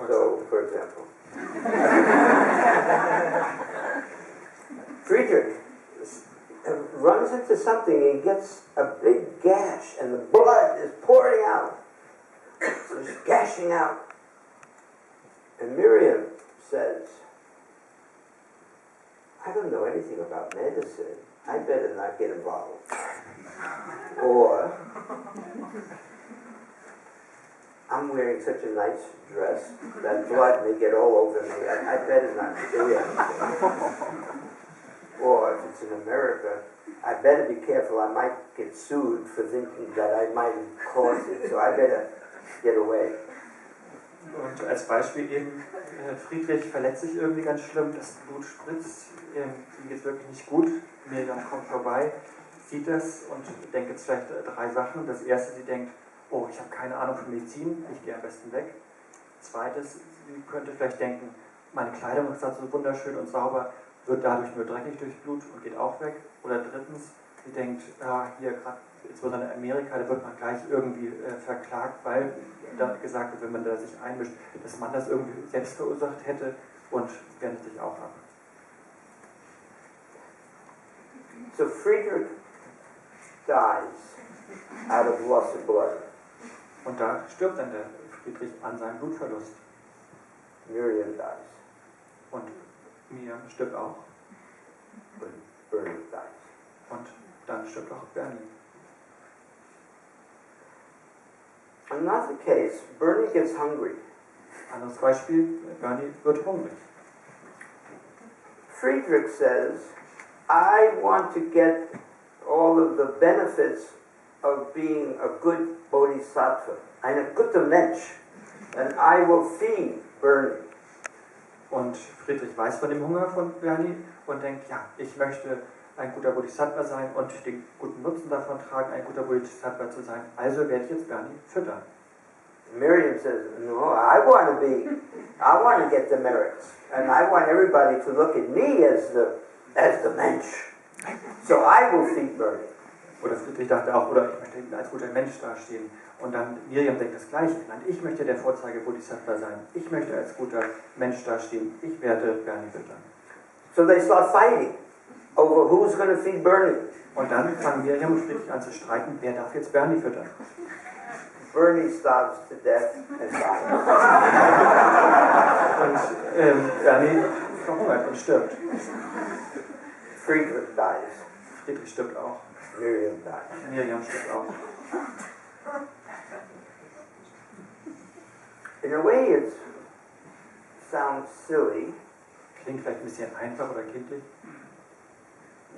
So, for example, Friedrich runs into something and he gets a big gash and the blood is pouring out. So he's gashing out. And Miriam says, I don't know anything about medicine. I better not get involved. Or, I'm wearing such a nice dress that blood may get all over me. I better not do anything. Or, if it's in America, I better be careful. I might get sued for thinking that I might cause it. So I better get away. Und als Beispiel eben, Friedrich verletzt sich irgendwie ganz schlimm, das Blut spritzt, ihm geht es wirklich nicht gut, Miriam kommt vorbei, sieht das und denkt jetzt vielleicht drei Sachen. Das erste, sie denkt, oh, ich habe keine Ahnung von Medizin, ich gehe am besten weg. Zweites, sie könnte vielleicht denken, meine Kleidung ist so wunderschön und sauber, wird dadurch nur dreckig durch Blut und geht auch weg. Oder drittens, sie denkt, hier gerade, insbesondere in Amerika, da wird man gleich irgendwie verklagt, weil da gesagt wird, wenn man da sich einmischt, dass man das irgendwie selbst verursacht hätte und wendet sich auch ab. So Friedrich dies out of loss of blood. Und da stirbt dann der Friedrich an seinem Blutverlust. Miriam dies. Und Miriam stirbt auch. And Bernie dies. Und dann stirbt auch Bernie. Another case, Bernie gets hungry. Anderes Beispiel, Bernie wird hungrig. Friedrich says, I want to get all of the benefits of being a good bodhisattva. Ein guter Mensch. And I will feed Bernie. Und Friedrich weiß von dem Hunger von Bernie und denkt, ja, ich möchte ein guter Bodhisattva sein und den guten Nutzen davon tragen, ein guter Bodhisattva zu sein. Also werde ich jetzt Bernie füttern. Miriam says, no, I want to get the merits. And I want everybody to look at me as the Mensch. So I will feed Bernie. Oder Friedrich dachte auch, oder ich möchte als guter Mensch dastehen. Und dann Miriam denkt das Gleiche. Nein, ich möchte der Vorzeige-Bodhisattva sein. Ich möchte als guter Mensch dastehen. Ich werde Bernie füttern. So they start fighting over who's going to feed Bernie. Und dann fangen Miriam und Friedrich an zu streiten, wer darf jetzt Bernie füttern. Bernie starves to death and dies. Und Bernie verhungert und stirbt. Friedrich dies. Friedrich stirbt auch. Miriam dies. Miriam stirbt auch. In a way, it sounds silly. Klingt vielleicht ein bisschen einfach oder kindlich.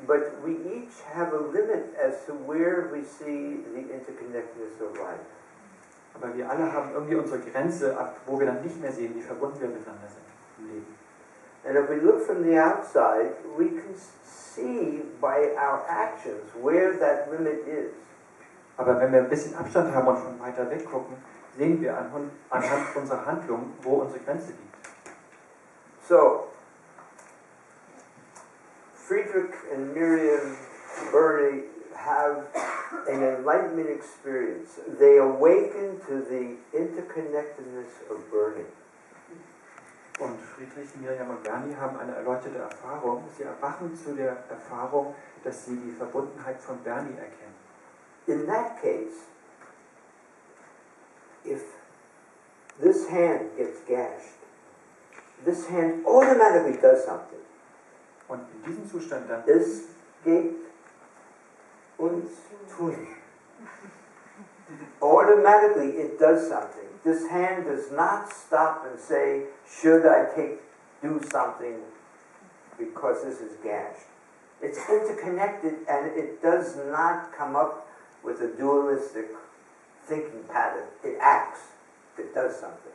But we each have a limit as to where we see the interconnectedness of life. Aber wir alle haben irgendwie unsere Grenze, ab wo wir dann nicht mehr sehen, wie verbunden wir miteinander sind im Leben. And if we look from the outside, we can see by our actions where that limit is. Aber wenn wir ein bisschen Abstand haben und von weiter weg gucken, sehen wir anhand unserer Handlungen, wo unsere Grenze liegt. So, Friedrich and Miriam Bernie have an enlightenment experience. They awaken to the interconnectedness of Bernie. Und Friedrich, Miriam und Bernie haben eine erleuchtete Erfahrung. Sie erwachen zu der Erfahrung, dass sie die Verbundenheit von Bernie erkennen. In that case, if this hand gets gashed, this hand automatically does something. Und in diesem Zustand dann Es geht uns tun. Automatically it does something. This hand does not stop and say, should I do something because this is gashed. It's interconnected and it does not come up with a dualistic thinking pattern. It acts. It does something.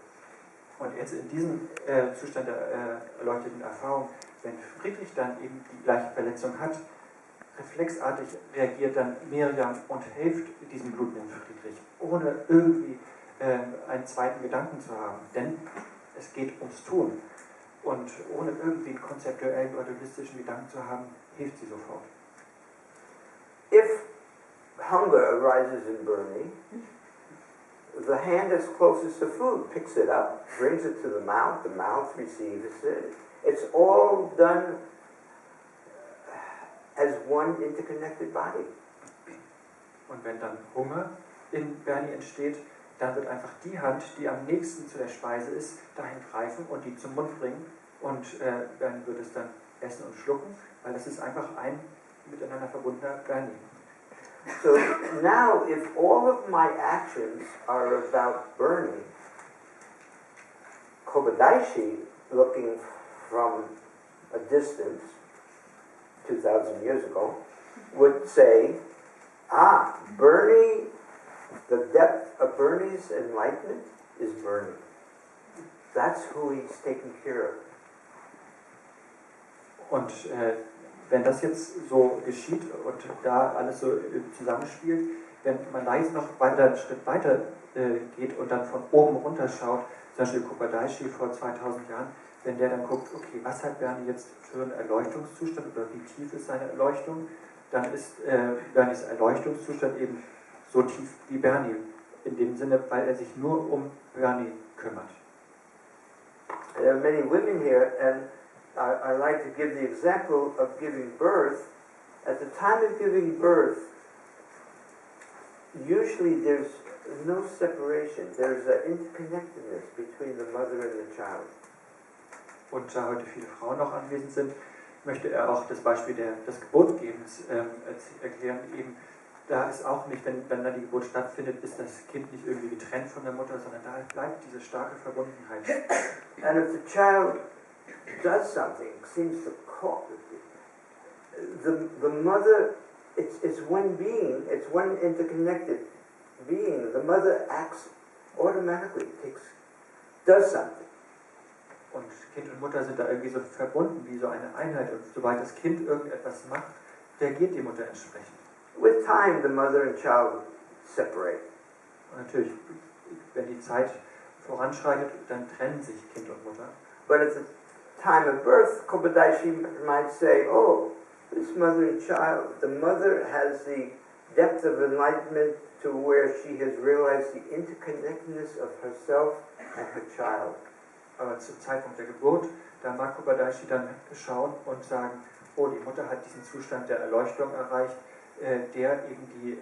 Und jetzt in diesem Zustand der erleuchteten Erfahrung, wenn Friedrich dann eben die gleiche Verletzung hat, reflexartig reagiert dann Miriam und hilft diesem blutenden Friedrich, ohne irgendwie einen zweiten Gedanken zu haben. Denn es geht ums Tun. Und ohne irgendwie einen konzeptuellen oder dualistischen Gedanken zu haben, hilft sie sofort. If hunger arises in Bernie, the hand that's closest to food picks it up, brings it to the mouth receives it. It's all done as one interconnected body. Und wenn dann Hunger in Bernie entsteht, dann wird einfach die Hand, die am nächsten zu der Speise ist, dahin greifen und die zum Mund bringen. Und Bernie wird es dann essen und schlucken, weil das ist einfach ein miteinander verbundener Bernie. So now, if all of my actions are about burning, Kobadaishi, looking from a distance, 2,000 years ago, would say, Bernie, the depth of Bernie's enlightenment is burning. That's who he's taking care of. Und wenn das jetzt so geschieht und da alles so zusammenspielt, wenn man da jetzt noch weiter einen Schritt weiter geht und dann von oben runter schaut, zum Beispiel Kobadaishi vor 2000 Jahren, wenn der dann guckt, okay, was hat Bernie jetzt für einen Erleuchtungszustand oder wie tief ist seine Erleuchtung, dann ist Bernies Erleuchtungszustand eben so tief wie Bernie, in dem Sinne, weil er sich nur um Bernie kümmert. There are many women here, and I like to give the example of giving birth. At the time of giving birth, usually there's no separation. There's an interconnectedness between the mother and the child. Und da heute viele Frauen noch anwesend sind, möchte er auch das Beispiel des Geburtgebens erklären. Eben, da ist auch nicht, wenn dann die Geburt stattfindet, ist das Kind nicht irgendwie getrennt von der Mutter, sondern da bleibt diese starke Verbundenheit. And if the child does something, seems to call the mother, it's one being, it's one interconnected being. The mother acts automatically, does something. Und Kind und Mutter sind da irgendwie so verbunden, wie so eine Einheit. Und sobald das Kind irgendetwas macht, reagiert die Mutter entsprechend. With time, the mother and child separate. Und natürlich, wenn die Zeit voranschreitet, dann trennen sich Kind und Mutter. But at the time of birth, Kobadaishi might say, oh, this mother and child, the mother has the depth of enlightenment to where she has realized the interconnectedness of herself and her child. Aber zum Zeitpunkt der Geburt, da mag Kobadaishi dann schauen und sagen, oh, die Mutter hat diesen Zustand der Erleuchtung erreicht, der eben die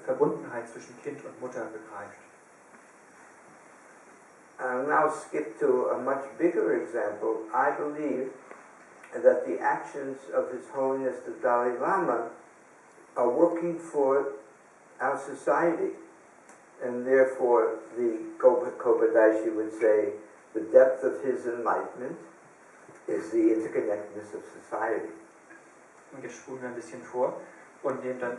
Verbundenheit zwischen Kind und Mutter begreift. I'll now skip to a much bigger example. I believe that the actions of His Holiness the Dalai Lama are working for our society. And therefore, the Kobadaishi would say, the depth of his enlightenment is the interconnectedness of society. Und jetzt spulen wir ein bisschen vor und nehmen dann